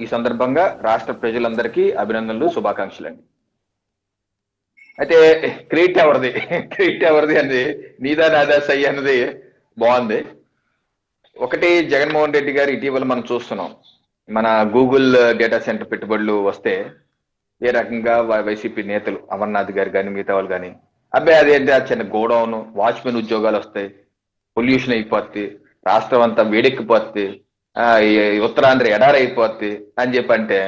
ఈ సందర్భంగా రాష్ట్ర ప్రజలందరికీ అభినందనలు, శుభాకాంక్షలండి. అయితే క్రెడిట్ ఎవరిది అన్నది నీదా నాదా సై అన్నది బాగుంది. ఒకటి, జగన్మోహన్ రెడ్డి గారు ఇటీవల మనం చూస్తున్నాం. మన గూగుల్ డేటా సెంటర్ పెట్టుబడులు వస్తే ఏ రకంగా వైసీపీ నేతలు అమర్నాథ్ గారు కానీ మిగతా వాళ్ళు కానీ అబ్బాయి అదేంటి ఆ చిన్న గోడౌన్ వాచ్మెన్ ఉద్యోగాలు వస్తాయి, పొల్యూషన్ అయిపోద్ది, రాష్ట్రం అంతా వేడెక్కిపోద్ది, ఈ ఉత్తరాంధ్ర ఎడారైపోద్ది అని చెప్పంటే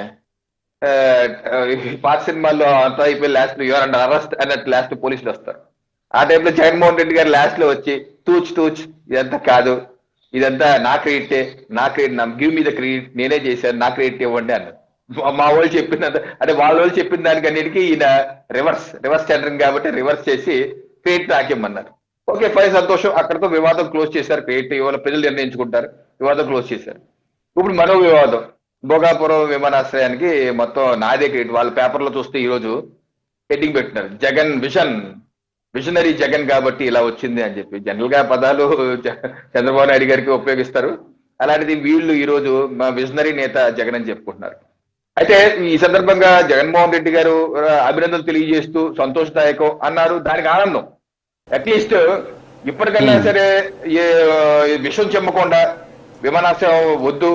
పాత సినిమాల్లో అంతా అయిపోయి లాస్ట్ యువర్ అండ్ అరెస్ట్ అన్నట్టు లాస్ట్ పోలీసులు వస్తారు. ఆ టైంలో జగన్మోహన్ రెడ్డి గారు లాస్ట్ లో వచ్చి తూచ్ ఇదంతా కాదు, ఇదంతా నా క్రెడిటే, నా credit, give me the credit, నేనే చేశాను, నా క్రెడిట్ ఇవ్వండి అన్నారు. మా వాళ్ళు చెప్పిందంత అంటే వాళ్ళ వాళ్ళు చెప్పిన దానికన్నిటికీ ఈయన రివర్స్ టెండరింగ్ కాబట్టి రివర్స్ చేసి క్రెడిట్ నాకిమ్మన్నారు. ఓకే ఫైన్, సంతోషం. అక్కడతో వివాదం క్లోజ్ చేశారు. క్రెడిట్ ఇవాళ ప్రజలు నిర్ణయించుకుంటారు, వివాదం క్లోజ్ చేశారు. ఇప్పుడు మరో వివాదం, భోగాపురం విమానాశ్రయానికి మొత్తం నాదే క్రెడిట్. వాళ్ళ పేపర్లో చూస్తే ఈ రోజు హెడ్డింగ్ పెట్టినారు, జగన్ విజనరీ జగన్ కాబట్టి ఇలా వచ్చింది అని చెప్పి. జనరల్ గా పదాలు చంద్రబాబు నాయుడు గారికి ఉపయోగిస్తారు, అలాంటిది వీళ్ళు ఈ రోజు మా విజనరీ నేత జగన్ అని చెప్పుకుంటున్నారు. అయితే ఈ సందర్భంగా జగన్మోహన్ రెడ్డి గారు అభినందనలు తెలియజేస్తూ సంతోషదాయకం అన్నారు, దానికి ఆనందం. అట్లీస్ట్ ఇప్పటికన్నా సరే విషయం చెమ్మకుండా విమానాశ్రయం వద్దు,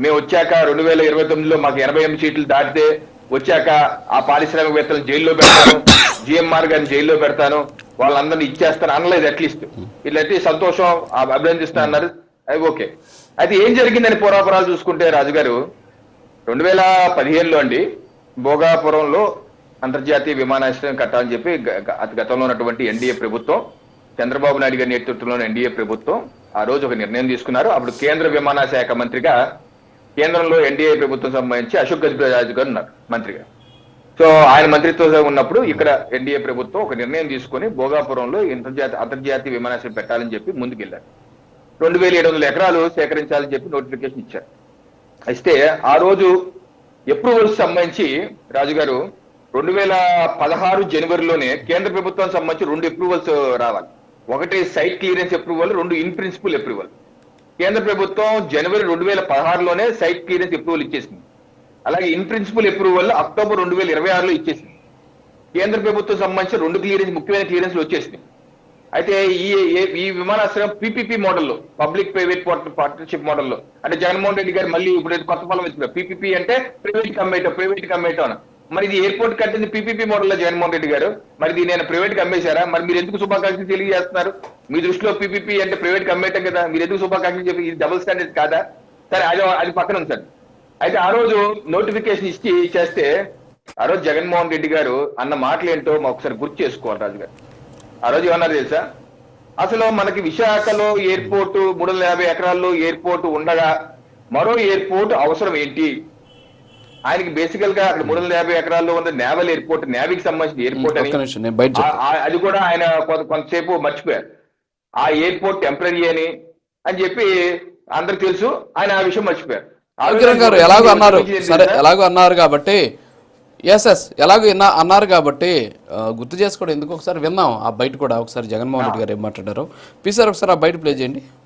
మేము వచ్చాక 2029లో మాకు 88 సీట్లు దాటితే వచ్చాక ఆ పారిశ్రామికవేత్తలను జైల్లో పెడతాను, జిఎంఆర్ గారిని జైల్లో పెడతాను, వాళ్ళందరినీ ఇచ్చేస్తాను అనలేదు. అట్లీస్ట్ ఇట్లయితే సంతోషం, అభినందిస్తా అన్నారు. అది ఓకే. అయితే ఏం జరిగిందని పూర్వాపరాలు చూసుకుంటే రాజుగారు 2015లో అండి భోగాపురంలో అంతర్జాతీయ విమానాశ్రయం కట్టాలని చెప్పి గతంలో ఉన్నటువంటి ఎన్డీఏ ప్రభుత్వం, చంద్రబాబు నాయుడు గారి నేతృత్వంలోని ఎన్డీఏ ప్రభుత్వం ఆ రోజు ఒక నిర్ణయం తీసుకున్నారు. అప్పుడు కేంద్ర విమానయాన శాఖ మంత్రిగా కేంద్రంలో ఎన్డీఏ ప్రభుత్వం సంబంధించి అశోక్ గజపతిరాజు గారు ఉన్నారు మంత్రిగా. సో ఆయన మంత్రిత్వం ఉన్నప్పుడు ఇక్కడ ఎన్డీఏ ప్రభుత్వం ఒక నిర్ణయం తీసుకుని భోగాపురంలో అంతర్జాతీయ విమానాశ్రయం పెట్టాలని చెప్పి ముందుకెళ్లారు. 2700 ఎకరాలు సేకరించాలని చెప్పి నోటిఫికేషన్ ఇచ్చారు. అయితే ఆ రోజు అప్రూవల్స్ సంబంధించి రాజుగారు 2016 జనవరిలోనే కేంద్ర ప్రభుత్వానికి సంబంధించి 2 అప్రూవల్స్ రావాలి. ఒకటి site clearance approval, 2 in principle approval. కేంద్ర ప్రభుత్వం జనవరి 2016లోనే సైట్ క్లియరెన్స్ అప్రూవల్ ఇచ్చేసింది. అలాగే ఇన్ ప్రిన్సిపల్ అప్రూవల్ అక్టోబర్ 2026లో ఇచ్చేసింది. కేంద్ర ప్రభుత్వం సంబంధించి 2 ముఖ్యమైన క్లియరెన్స్లు వచ్చేసింది. అయితే ఈ విమానాశ్రయం పీపీపీ మోడల్లో, పబ్లిక్ ప్రైవేట్ పార్ట్నర్షిప్ మోడల్లో, అంటే జగన్మోహన్ రెడ్డి గారు మళ్ళీ ఇప్పుడు కొత్త ఫలం వచ్చింది పీపీపీ అంటే ప్రైవేట్ కమ్మేయటం అని. మరి ఇది ఎయిర్పోర్ట్ కట్టింది పీపీపీ మోడల్లో జగన్మోహన్ రెడ్డి గారు, మరి ఇది నేను ప్రైవేట్ కమ్మేశారా? మరి మీరు ఎందుకు శుభాకాంక్షలు తెలియజేస్తున్నారు? మీ దృష్టిలో పీపీపీ అంటే ప్రైవేట్ కమ్మేయటం కదా, మీరు ఎందుకు శుభాకాంక్షలు చెప్పి ఇది డబుల్ స్టాండర్డ్ కాదా? సరే అది పక్కన ఉంది సార్. అయితే ఆ రోజు నోటిఫికేషన్ చేస్తే ఆ రోజు జగన్మోహన్ రెడ్డి గారు అన్న మాటలు ఏంటో ఒకసారి గుర్తు చేసుకోవాలి రాజుగారు. ఆ రోజు ఏమన్నారు తెలుసా? అసలు మనకి విశాఖలో ఎయిర్పోర్టు 350 ఎకరాల్లో ఎయిర్పోర్టు ఉండగా మరో ఎయిర్పోర్ట్ అవసరం ఏంటి? ఆయనకి బేసికల్ గా అక్కడ 350 ఎకరాల్లో ఉన్న నేవల్ ఎయిర్పోర్ట్, నేవీకి సంబంధించిన ఎయిర్పోర్ట్ అని, అది కూడా ఆయన కొంతసేపు మర్చిపోయారు. ఆ ఎయిర్పోర్ట్ టెంపరీ అని చెప్పి అందరికి తెలుసు, ఆయన ఆ విషయం మర్చిపోయారు. ఎలాగో అన్నారు కాబట్టి ఎలాగో అన్నారు కాబట్టి గుర్తు చేసుకోవడం ఎందుకు, ఒకసారి విన్నాం ఆ బయట కూడా. ఒకసారి జగన్మోహన్ రెడ్డి గారు ఏం మాట్లాడారో పీసారు, ఒకసారి ఆ బయట ప్లే చేయండి.